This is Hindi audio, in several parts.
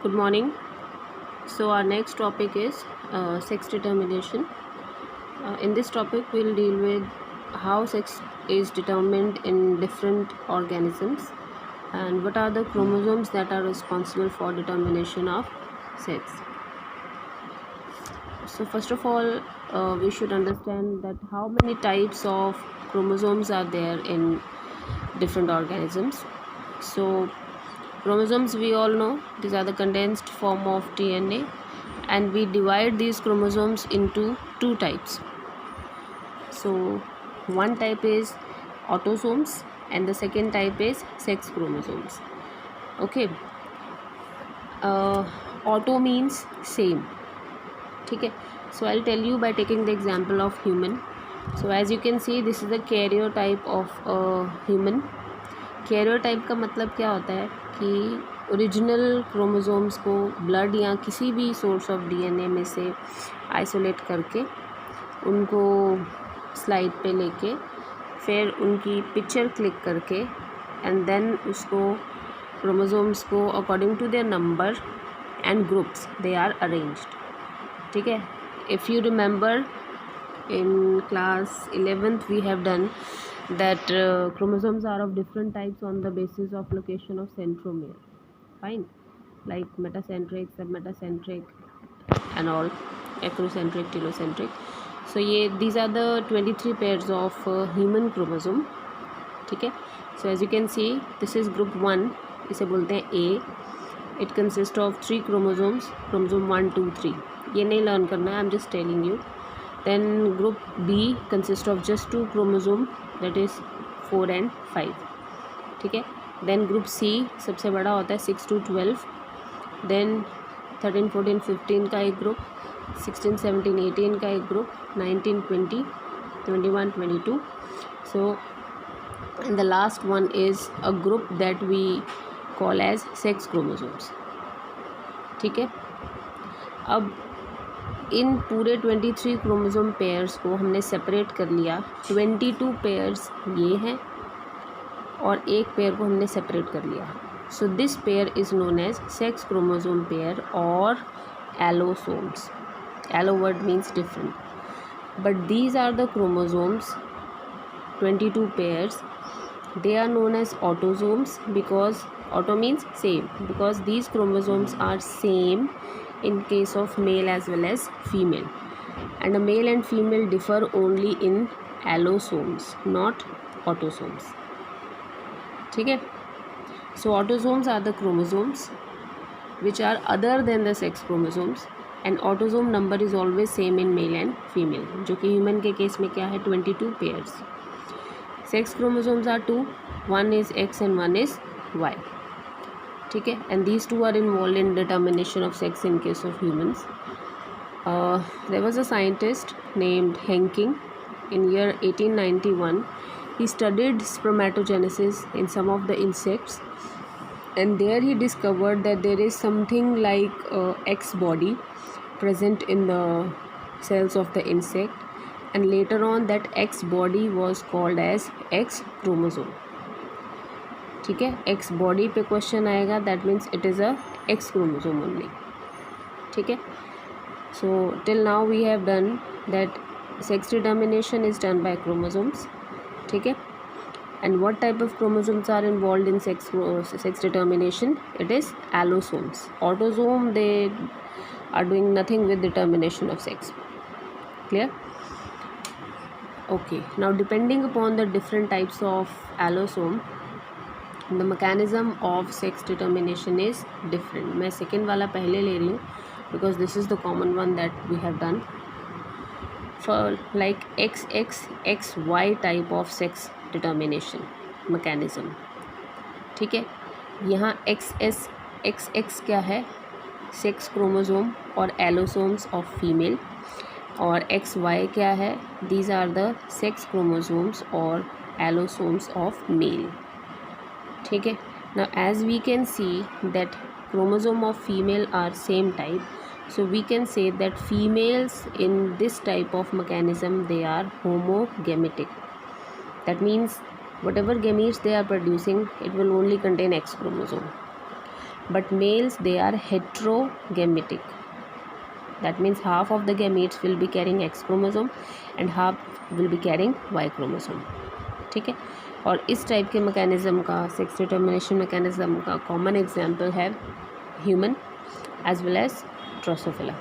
Good morning. So our next topic is sex determination. In this topic, we'll deal with how sex is determined in different organisms and what are the chromosomes that are responsible for determination of sex. So first of all, we should understand that how many types of chromosomes are there in different organisms. So chromosomes, we all know, these are the condensed form of DNA, and we divide these chromosomes into two types. So one type is autosomes and the second type is sex chromosomes. Okay. Auto means same. Okay. So I'll tell you by taking the example of human. So as you can see, this is the karyotype of a human. Karyotype का मतलब क्या होता है कि ओरिजिनल क्रोमोसोम्स को ब्लड या किसी भी सोर्स ऑफ डीएनए में से आइसोलेट करके उनको स्लाइड पे लेके फिर उनकी पिक्चर क्लिक करके एंड देन उसको क्रोमोसोम्स को according to their number and groups they are arranged. ठीक है. If you remember in class 11th we have done that chromosomes are of different types on the basis of location of centromere. Fine. Like metacentric, submetacentric and all, acrocentric, telocentric. So these are the 23 pairs of human chromosome. ठीक है. So as you can see, this is group 1. इसे बोलते हैं A. It consists of 3 chromosomes, chromosome 1, 2, 3. ये नहीं लर्न करना है, I'm just telling you. Then group B consists of just 2 chromosome, that is 4 and 5. ठीक है. Then group C सबसे बड़ा होता है 6 to 12. Then 13, 14, 15 का एक ग्रुप, 16, 17, 18 का एक group, 19, 20, 21, 22. So and the last one is a group that we call as sex chromosomes. ठीक है. अब इन पूरे 23 क्रोमोसोम पेयर्स को हमने सेपरेट कर लिया. 22 पेयर्स ये हैं और एक पेयर को हमने सेपरेट कर लिया. So this pair is known as sex chromosome pair और allosomes. Allo word means different, but these are the chromosomes 22 pairs. They are known as autosomes because auto means same, because these chromosomes are same in case of male as well as female, and a male and female differ only in allosomes, not autosomes. ठीक है. So autosomes are the chromosomes which are other than the sex chromosomes, and autosome number is always same in male and female, जो कि human के केस में क्या है 22 pairs. Sex chromosomes are 2, one is X and one is Y. ठीक है. And these two are involved in determination of sex in case of humans. There was a scientist named Henking in year 1891. He studied spermatogenesis in some of the insects, and there he discovered that there is something like X body present in the cells of the insect, and later on that X body was called as X chromosome. ठीक है. X body पे क्वेश्चन आएगा, that means it is a X chromosome only. ठीक है. So till now we have done that sex determination is done by chromosomes. ठीक है. And what type of chromosomes are involved in sex determination? It is allosomes. Autosome, they are doing nothing with determination of sex. Clear? Okay. Now depending upon the different types of allosome, the mechanism of sex determination is different. मैं second वाला पहले ले रही हूँ because this is the common one that we have done. For like XX, XY type of sex determination mechanism. ठीक है. यहाँ XX क्या है? सेक्स क्रोमोसोम और एलोसोम्स ऑफ फीमेल, और XY क्या है? These are the sex chromosomes और एलोसोम्स ऑफ मेल. ठीक है. Now as we can see that chromosome of female are same type, so we can say that females in this type of mechanism, they are homogametic. That means whatever gametes they are producing, it will only contain X chromosome. but males they are heterogametic. That means half of the gametes will be carrying X chromosome and half will be carrying Y chromosome. ठीक है, और इस टाइप के मैकेनिज़्म का, सेक्स डिटर्मिनेशन मैकेनिज़्म का कॉमन एग्जांपल है human as well as Drosophila.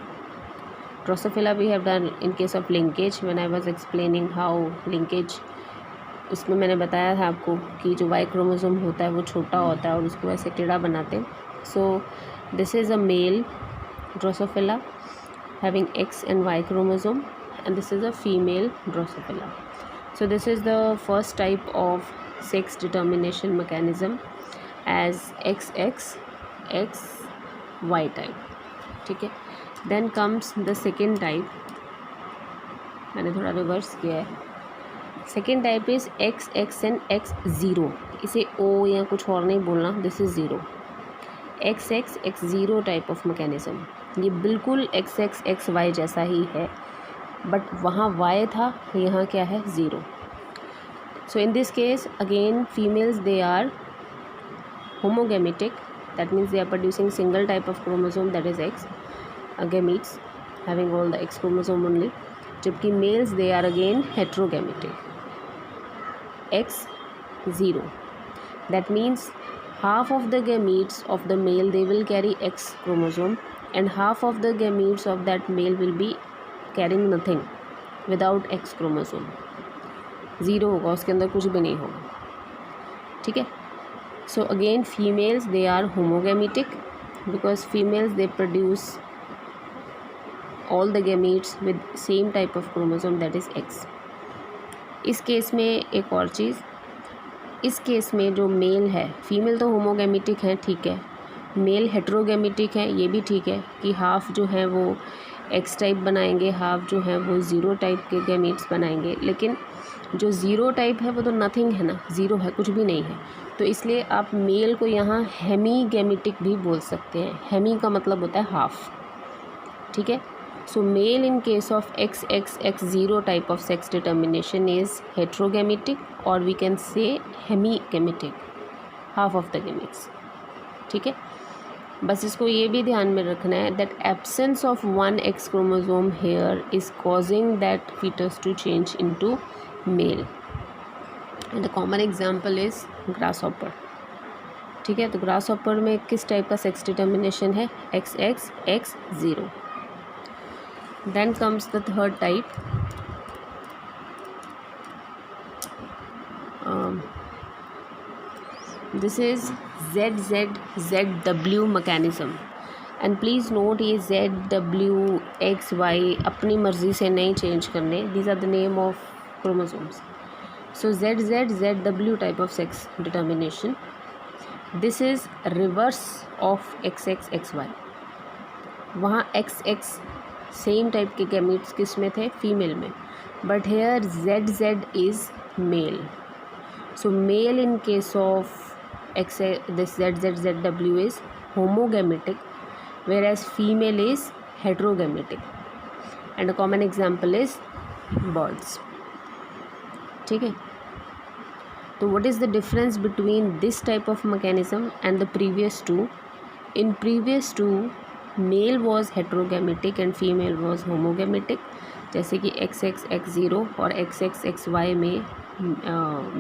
Drosophila we have done in case of linkage when I was explaining how linkage, उसमें मैंने बताया था आपको कि जो वाई क्रोमोसोम होता है वो छोटा होता है और उसको ऐसे टेढ़ा बनाते हैं. सो this is a male Drosophila having X and Y chromosome, and this is a female Drosophila. So this is the first type of sex determination mechanism as XXXY type. ठीक है, then comes the second type. मैंने थोड़ा रिवर्स किया है. Second type is XX and X0. इसे O या कुछ और नहीं बोलना, this is zero. XX type of mechanism, ये बिल्कुल XXXY जैसा ही है, बट वहाँ Y था, यहाँ क्या है, zero. So in this case again females they are homogametic, that means they are producing single type of chromosome that is X gametes having all the X chromosome only, जबकि males they are again heterogametic X0. दैट मीन्स half of the gametes of the male they will carry X chromosome and half of the gametes of that male will be carrying nothing without X chromosome. Zero होगा, उसके अंदर कुछ भी नहीं होगा. ठीक है. So again females they are homogametic because females they produce all the gametes with same type of chromosome that is X. इस केस में एक और चीज़, इस केस में जो मेल है, फीमेल तो होमोगेमेटिक है, ठीक है, मेल हेट्रोगेमेटिक है, ये भी ठीक है कि हाफ जो है वो एक्स टाइप बनाएंगे, हाफ जो है वो ज़ीरो टाइप के गैमीट्स बनाएंगे, लेकिन जो ज़ीरो टाइप है वो तो नथिंग है ना, ज़ीरो है, कुछ भी नहीं है. तो इसलिए आप मेल को यहाँ हेमी गैमेटिक भी बोल सकते हैं. हेमी का मतलब होता है हाफ. ठीक है. So male in case of XXX0 type of sex determination is heterogametic or we can say hemigametic, half of the gametes. ठीक है. बस इसको ये भी ध्यान में रखना है that absence of one X chromosome here is causing that fetus to change into male. And the common example is grasshopper. ठीक है. तो grasshopper में किस टाइप का sex determination है, XXX0. Then comes the third type. This is ZZZW mechanism. And please note ये ZW XY अपनी मर्ज़ी से नहीं चेंज करने. These are the name of chromosomes. So ZZZW type of sex determination. This is reverse of XXXY. वहाँ XX सेम टाइप के गैमीट्स किस में थे, फीमेल में, but here ZZ is male. So male in case of X this ZZZW is homogametic whereas female is heterogametic. And a common example is birds. ठीक है. तो what is the difference between this type of mechanism and the previous two? In previous two male was heterogametic and female was homogametic, जैसे कि XXX0 और XXXY में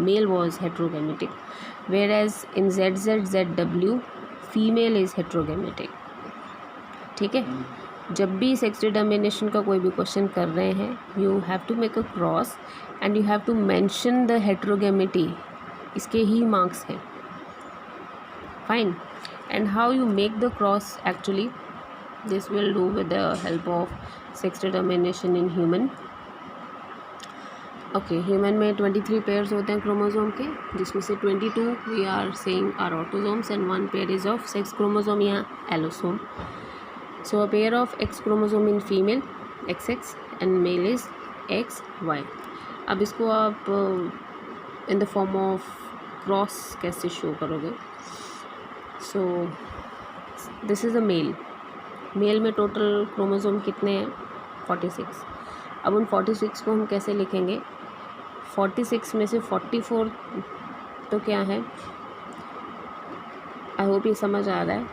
male was heterogametic, whereas in ZZZW female is heterogametic. ठीक है. जब भी सेक्स डिटर्मिनेशन का कोई भी क्वेश्चन कर रहे हैं, you have to make a cross and you have to mention the heterogamety. इसके ही मार्क्स हैं. Fine. And how you make the cross actually, this will do with the help of sex determination in human. Okay, human में 23 pairs होते हैं क्रोमोसोम के, जिसमें से 22 we are saying are autosomes and 1 pair is of sex chromosome या allosome. So a pair of X chromosome in female XX and male is XY. अब इसको आप in the form of cross कैसे शो करोगे? So this is a male. Male में टोटल क्रोमोसोम कितने हैं, 46. अब उन 46 को हम कैसे लिखेंगे? 46 में से 44 तो क्या है, आई होप ये समझ आ रहा है.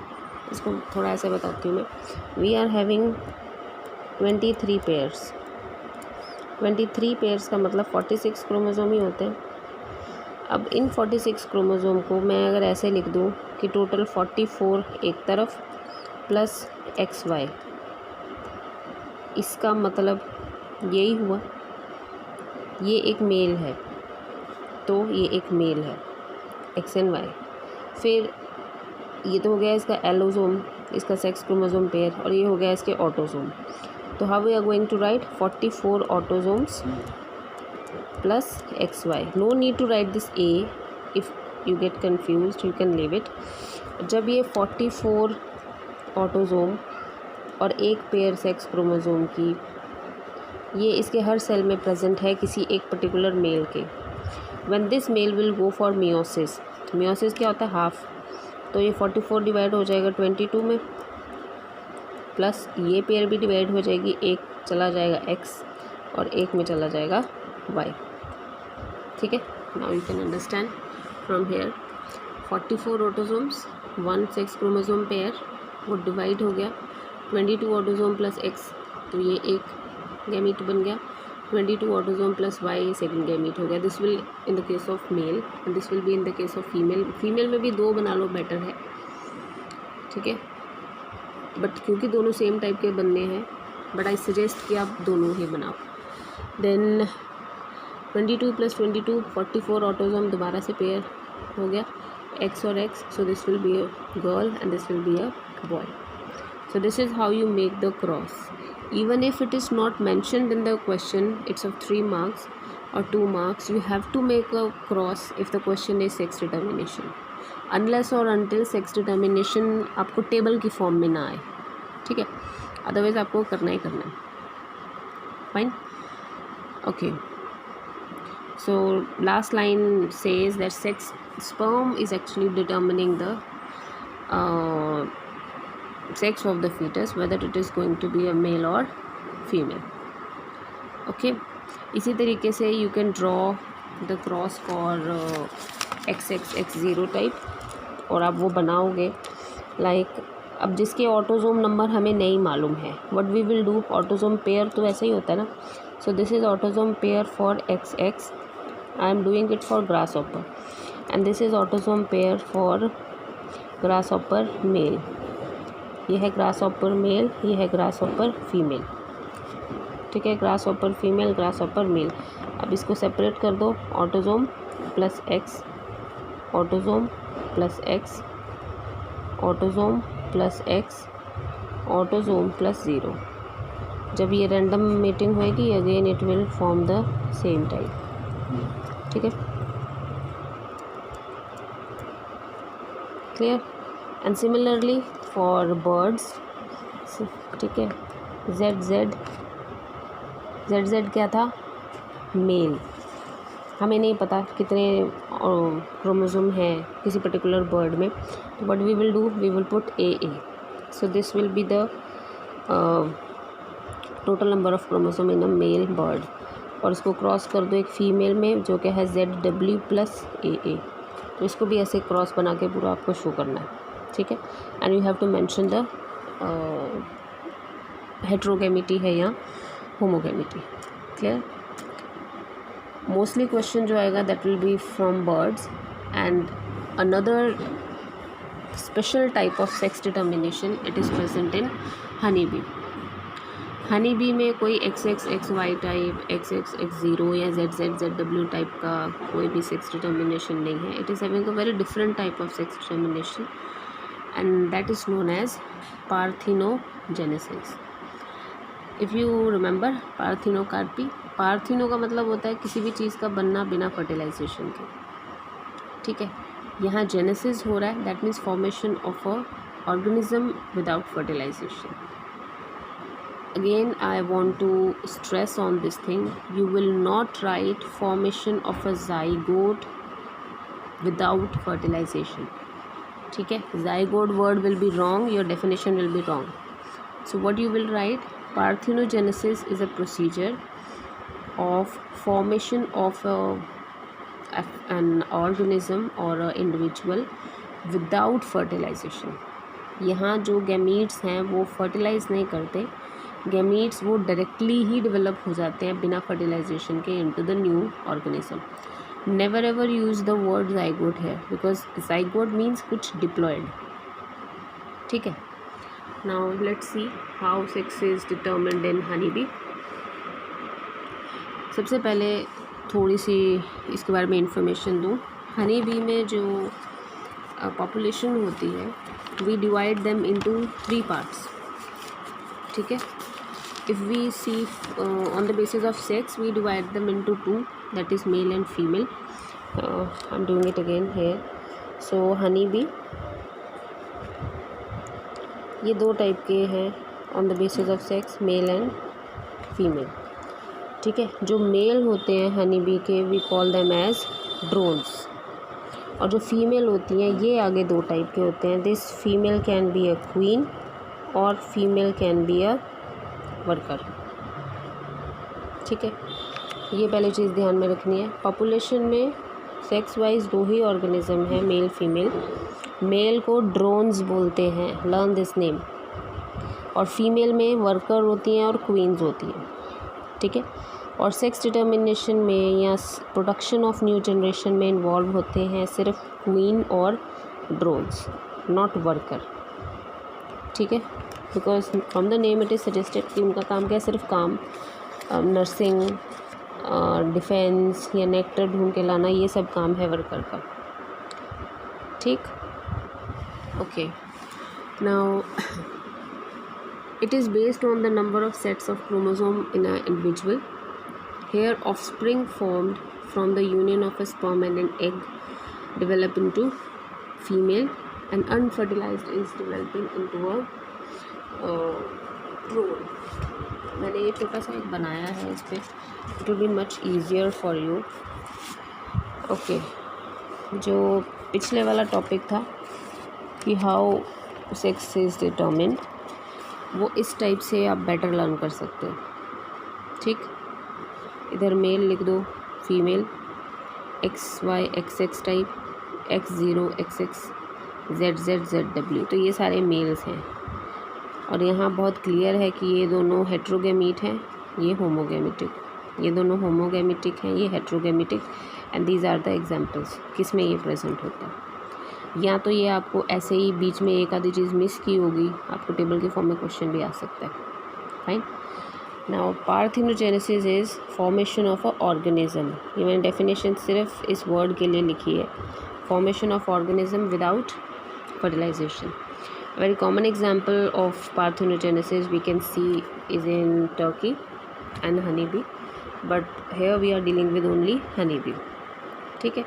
इसको थोड़ा ऐसे बताती हूँ मैं. We are having 23 pairs. 23 pairs का मतलब 46 क्रोमोज़ोम ही होते हैं. अब इन 46 क्रोमोज़ोम को मैं अगर ऐसे लिख दूँ कि टोटल 44 एक तरफ प्लस XY, इसका मतलब यही हुआ, ये एक मेल है तो ये एक मेल है X एंड Y. फिर ये तो हो गया इसका एलोसोम, इसका सेक्स क्रोमोसोम पेयर, और ये हो गया इसके ऑटोसोम. तो how we are going to write 44 autosomes plus XY. No need to write this A. If you get confused you can leave it. जब ये 44 ऑटोसोम और एक पेयर सेक्स क्रोमोसोम की, ये इसके हर सेल में प्रेजेंट है किसी एक पर्टिकुलर मेल के. When this male will go for meiosis. Meiosis क्या होता है? हाफ. तो ये 44 डिवाइड हो जाएगा 22 में, प्लस ये पेयर भी डिवाइड हो जाएगी, एक चला जाएगा X और एक में चला जाएगा Y. ठीक है. Now you can understand from here 44 autosomes, 1 sex chromosome pair, वो डिवाइड हो गया 22 ऑटोसोम प्लस X, तो ये एक गैमीट बन गया. 22 autosome plus Y second gamete हो गया. This will in the case of male and this will be in the case of female. Female में भी 2 बना लो, बेटर है. ठीक है. बट क्योंकि दोनों सेम टाइप के बनने हैं, बट आई सजेस्ट कि आप दोनों ही बनाओ. देन 22 प्लस 22 44 ऑटोसोम दोबारा से पेयर हो गया X और X. So this will be a girl and this will be a boy. So this is how you make the cross. Even if it is not mentioned in the question, it's of 3 marks or 2 marks, you have to make a cross if the question is sex determination. Unless or until sex determination आपको टेबल की फॉर्म में ना आए. ठीक है. अदरवाइज़ आपको करना ही करना है. Fine. Okay. So last line says that sex sperm is actually determining the sex of the fetus, whether it is going to be a male or female. Okay. इसी तरीके से you can draw the cross for XX0 type, और आप वो बनाओगे like. अब जिसके ऑटोसोम नंबर हमें नहीं मालूम है, what we will do, autosome pair तो ऐसा ही होता है ना. So this is autosome pair for XX. I am doing it for grasshopper, and this is autosome pair for grasshopper male. ये है ग्रासहॉपर मेल, ये है ग्रासहॉपर फीमेल. ठीक है. Grasshopper female, grasshopper male. अब इसको सेपरेट कर दो. Autosome plus X, autosome plus X, autosome plus X, autosome plus 0. जब ये रैंडम मेटिंग होएगी again it will form the same type. ठीक है. Clear. And similarly for birds. ठीक है. ZZ क्या था? मेल. हमें नहीं पता कितने क्रोमोसोम हैं किसी पर्टिकुलर बर्ड में, तो what we will do, we will put AA. So this will be the total number of chromosome in a male bird. और इसको क्रॉस कर दो एक फीमेल में जो कि है ZW प्लस AA. तो इसको भी ऐसे क्रॉस बना के पूरा आपको शो करना है. ठीक है. And you have to mention the heterogamety है या होमोगेमिटी. क्लियर. मोस्टली क्वेश्चन जो आएगा that will be from birds. And another special type of sex determination it is present in honey bee. Honey bee में कोई XXXY टाइप, XXX0 या ZZZW टाइप का कोई भी सेक्स डिटर्मिनेशन नहीं है. It is having a very different type of sex determination and that is known as parthenogenesis. If you remember parthenocarpy, पार्थिनो का मतलब होता है किसी भी चीज़ का बनना बिना फर्टिलाइजेशन के. ठीक है. यहाँ जेनेसिस हो रहा है, that means formation of a organism without fertilisation. Again I want to stress on this thing, you will not write formation of a zygote without fertilization. ठीक है. zygote word will be wrong, your definition will be wrong. So what you will write, parthenogenesis is a procedure of formation of an organism or an individual without fertilization. यहाँ जो गैमीट्स हैं वो फर्टिलाइज़ नहीं करते, गैमीट्स वो डायरेक्टली ही डेवलप हो जाते हैं बिना फर्टिलाइजेशन के into the new organism. Never ever use the word zygote है बिकॉज जाइगोट मीन्स कुछ डिप्लॉयड. ठीक है. Now let's see how sex is determined in honey B. सबसे पहले थोड़ी सी इसके बारे में इंफॉर्मेशन दूँ. हनी बी में जो पॉपुलेशन होती है we divide them into 3 parts. ठीक है. If we see on the basis of sex we divide them into 2, that is male and female. I am doing it again here. So honey bee ये 2 टाइप के हैं on the basis of sex, male and female. ठीक है. जो मेल होते हैं हनी बी के we call them as drones, और जो फीमेल होती हैं ये आगे 2 टाइप के होते हैं. This female can be a queen और female can be a worker. ठीक है. ये पहली चीज़ ध्यान में रखनी है. पॉपुलेशन में सेक्स वाइज 2 ही ऑर्गेनिज्म हैं, मेल फीमेल. मेल को ड्रोन्स बोलते हैं, लर्न दिस नेम. और फीमेल में वर्कर होती हैं और क्वींस होती हैं. ठीक है. और सेक्स डिटर्मिनेशन में या प्रोडक्शन ऑफ न्यू जनरेशन में इन्वॉल्व होते हैं सिर्फ क्वीन और ड्रोन्स, नॉट वर्कर. ठीक है. Because from the name it is suggested कि उनका काम क्या है, सिर्फ काम नर्सिंग, डिफेंस या नेक्टर ढूंढ के लाना, ये सब काम है वर्कर का. ठीक. Okay. Now it is based on the number of sets of chromosome in an individual. Here offspring formed from the union of a sperm and an egg develop into female, and unfertilized is developing into a drone. मैंने ये छोटा सा एक बनाया है इस पर. it will be much easier for you. Okay. जो पिछले वाला टॉपिक था कि हाउ सेक्स इज डिटर्मिन्ड, वो इस टाइप से आप बेटर लर्न कर सकते हो. ठीक. इधर मेल लिख दो, female, XY XX type, X0 XX, ZZ ZW, तो ये सारे मेल्स हैं. और यहाँ बहुत क्लियर है कि ये दोनों हेट्रोगेमीट हैं, ये होमोगेमेटिक. ये दोनों होमोगेमेटिक हैं, ये heterogametic. And these are the examples किस में ये प्रेजेंट होता है. या तो ये आपको ऐसे ही बीच में एक आधी चीज़ मिस की होगी, आपको टेबल के फॉर्म में क्वेश्चन भी आ सकता है. Fine. Now parthenogenesis is formation of a organism. ये मैंने डेफिनेशन सिर्फ इस वर्ड के लिए लिखी है, formation of organism without fertilization. Very common example of parthenogenesis we can see is in turkey and honey bee, but here we are dealing with only honey bee. ठीक है.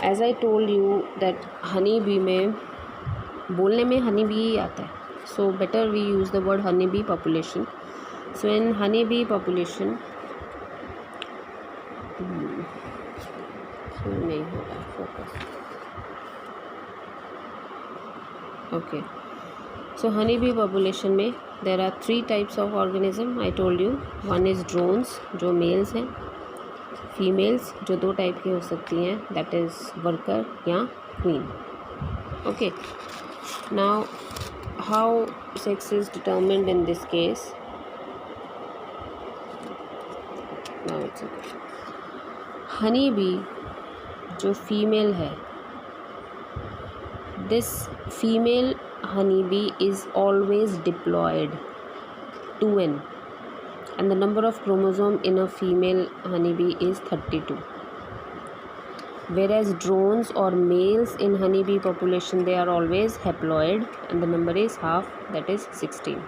As I told you that honey bee में बोलने में हनी बी ही आता है, so better we use the word honey bee population. So in honey bee population नहीं हो रहा focus. Okay. So honey bee population में there are 3 types of organism. I told you, one is drones जो मेल्स हैं, फीमेल्स जो 2 टाइप की हो सकती हैं, दैट इज़ वर्कर या queen. Okay. Now how sex is determined in this case. Now it's okay. Honey bee जो फीमेल है, this female honey bee is always diploid 2n, and the number of chromosome in a female honeybee is 32. Whereas drones or males in honeybee population, they are always haploid and the number is half, that is 16.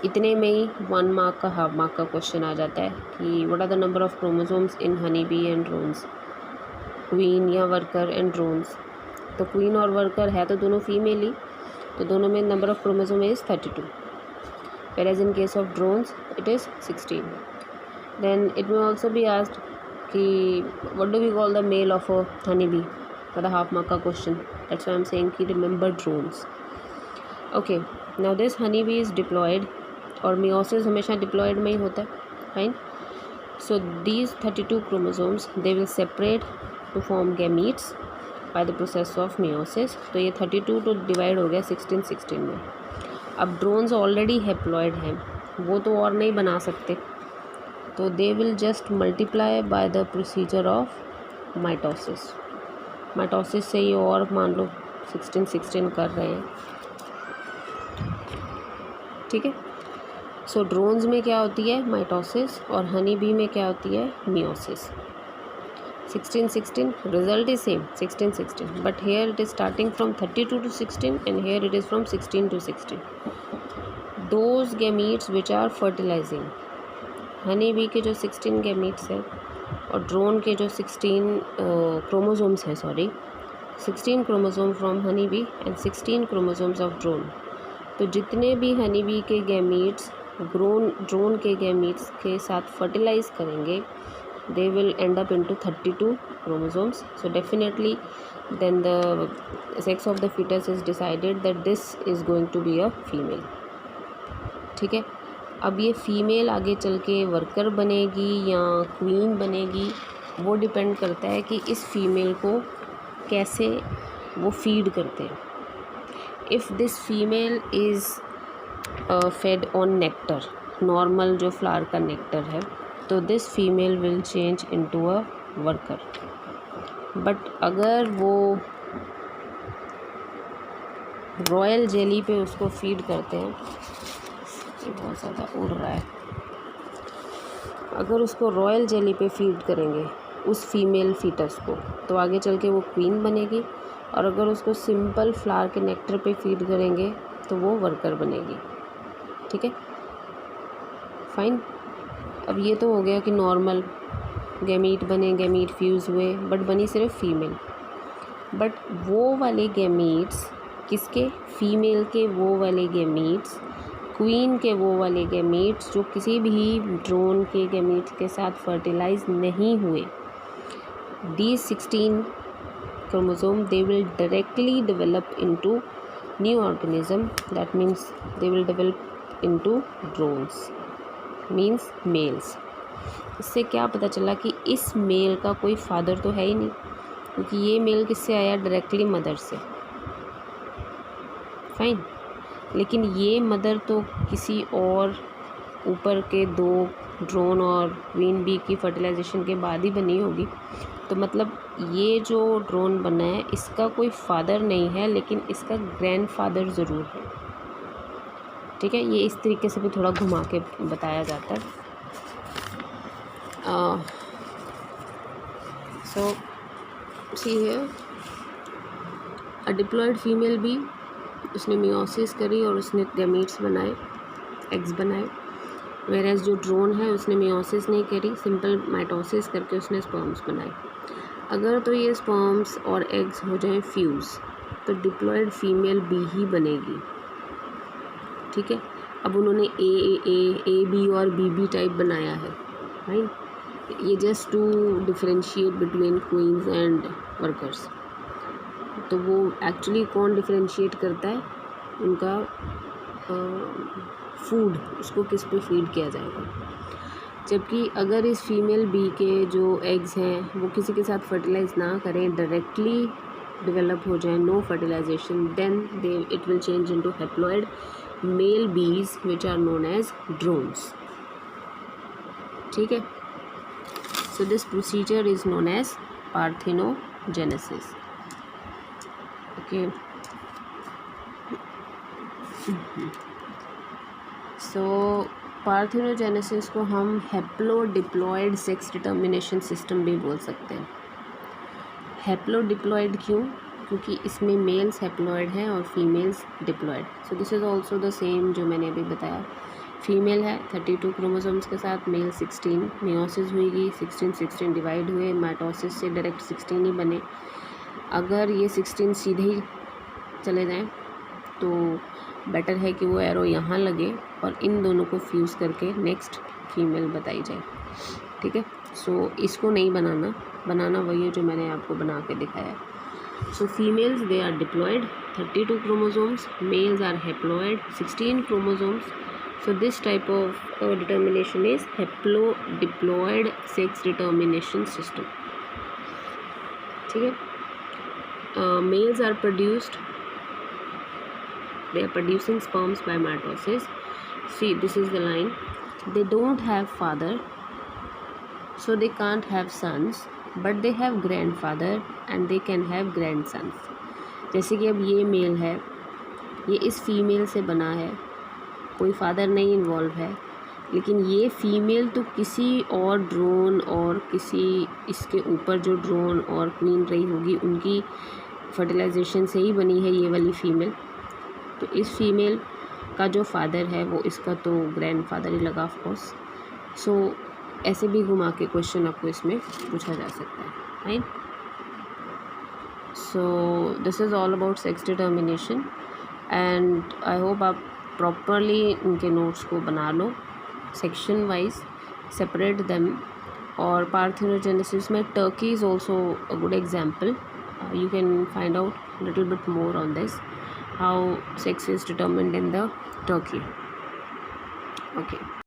इतने में ही 1 मार्क का हाफ मार्क का क्वेश्चन आ जाता है कि what are the number of chromosomes in honeybee and drones, queen या वर्कर एंड ड्रोन्स. तो क्वीन और वर्कर है तो दोनों फीमेल ही, तो दोनों में number of chromosome is 32. Whereas in case of drones it is 16. Then it may also be asked कि what do we call the male of a honeybee for the half mark का question. That's why I'm saying कि remember drones. Okay. Now this honeybee is diploid और meiosis हमेशा diploid में ही होता है. Fine. So these 32 chromosomes they will separate to form gametes by the process of meiosis. तो ये 32 तो डिवाइड हो गया 16 में। अब ड्रोन्स ऑलरेडी हैप्लॉइड हैं, वो तो और नहीं बना सकते, तो they will just multiply by the procedure of mitosis. Mitosis से ये और मान लो 16 कर रहे हैं, ठीक है। सो ड्रोन्स में क्या होती है माइटोसिस, और हनी बी में क्या होती है meiosis. 16 result is same 16, but here it is starting from 32 to 16 and here it is from 16 to 16। Those gametes which are fertilizing, honey bee के जो 16 गैमीट्स हैं और ड्रोन के जो 16 क्रोमोसोम्स हैं, 16 chromosome from honey bee and 16 chromosomes of drone. तो जितने भी हनी बी के गैमीट्स ड्रोन के गैमीट्स के साथ फर्टिलाइज करेंगे, they will end up into 32 chromosomes. So definitely then the sex of the fetus is decided that this is going to be a female, ठीक है। अब ये फीमेल आगे चल के वर्कर बनेगी या क्वीन बनेगी, वो डिपेंड करता है कि इस फीमेल को कैसे वो फीड करते हैं। If this female is fade on nectar, normal जो फ्लावर का नेक्टर है, तो this female will change into a worker. But अगर वो रॉयल जेली पे उसको फीड करते हैं, ये बहुत ज़्यादा उड़ रहा है, अगर उसको रॉयल जेली पे फीड करेंगे उस फीमेल फीटस को, तो आगे चल के वो क्वीन बनेगी, और अगर उसको सिंपल फ्लावर के नेक्टर पे फीड करेंगे तो वो वर्कर बनेगी, ठीक है, फाइन। अब ये तो हो गया कि नॉर्मल गैमीट बने, गैमीट फ्यूज़ हुए, बट बनी सिर्फ फीमेल। बट वो वाले गैमीट्स किसके, फीमेल के वो वाले गैमीट्स, क्वीन के वो वाले गैमीट्स जो किसी भी ड्रोन के गैमीट्स के साथ फर्टिलाइज नहीं हुए, these 16 chromosome they will directly develop into new organism, that means they will develop into drones, means males। इससे क्या पता चला कि इस मेल का कोई फादर तो है ही नहीं, क्योंकि ये मेल किससे आया, डायरेक्टली मदर से, फाइन। लेकिन ये मदर तो किसी और ऊपर के दो ड्रोन और क्वीन बी की फर्टिलाइजेशन के बाद ही बनी होगी। तो मतलब ये जो ड्रोन बना है इसका कोई फादर नहीं है, लेकिन इसका ग्रैंडफादर ज़रूर है, ठीक है। ये इस तरीके से भी थोड़ा घुमा के बताया जाता है। So see here a diploid female bee, उसने मियोसिस करी और उसने गैमीट्स बनाए, एग्स बनाए। वेरएज जो ड्रोन है उसने मियोसिस नहीं करी, सिंपल माइटोसिस करके उसने स्पर्म्स बनाए। अगर तो ये स्पर्म्स और एग्स हो जाएं फ्यूज़, तो डिप्लॉयड फीमेल बी ही बनेगी, ठीक है। अब उन्होंने ए बी और बी टाइप बनाया है, राइट। ये just to differentiate between queens and workers. तो वो एक्चुअली कौन डिफरेंशिएट करता है, उनका फूड, उसको किस पे फीड किया जाएगा। जबकि अगर इस फीमेल बी के जो एग्स हैं वो किसी के साथ फर्टिलाइज ना करें, डायरेक्टली डेवलप हो जाए, no fertilisation, then it will change into haploid male bees which are known as drones, ठीक है। So this procedure is known as parthenogenesis, okay. So parthenogenesis को हम हैप्लोडिप्लॉयड सेक्स डिटर्मिनेशन सिस्टम भी बोल सकते हैं। हैप्लोडिप्लॉयड क्यों, क्योंकि इसमें मेल्स हैप्लॉयड हैं और females diploid. So this is also the same जो मैंने अभी बताया। फीमेल है 32 क्रोमोसोम्स के साथ, मेल 16, मियोसिस हुई 16 डिवाइड हुए, माइटोसिस से डायरेक्ट 16 ही बने। अगर ये 16 सीधे ही चले जाएं तो बेटर है कि वो एरो यहाँ लगे और इन दोनों को फ्यूज़ करके नेक्स्ट फीमेल बताई जाए, ठीक है। सो इसको नहीं बनाना वही है जो मैंने आपको बना के दिखाया है। So females they are diploid 32 chromosomes, males are haploid 16 chromosomes. So this type of determination is haplodiploid sex determination system, ठीक है। males are produced, they are producing sperms by mitosis. See, this is the line. They don't have father, so they can't have sons, but they have grandfather and they can have grandsons. जैसे कि अब ये मेल है, ये इस फीमेल से बना है, कोई फादर नहीं इन्वॉल्व है, लेकिन ये फीमेल तो किसी और ड्रोन और किसी इसके ऊपर जो ड्रोन और क्वीन रही होगी उनकी फर्टिलाइजेशन से ही बनी है ये वाली फ़ीमेल। तो इस फीमेल का जो फादर है वो इसका तो ग्रैंडफादर ही लगा ऑफ कोर्स। सो ऐसे भी घुमा के क्वेश्चन आपको इसमें पूछा जा सकता है, right. So this is all about sex determination and I hope आप प्रॉपरली इनके नोट्स को बना लो, सेक्शन वाइज सेपरेट देम। और पार्थेनोजेनेसिस में Turkey is also a good example. You can find out a little bit more on this, how sex is determined in the Turkey. Okay.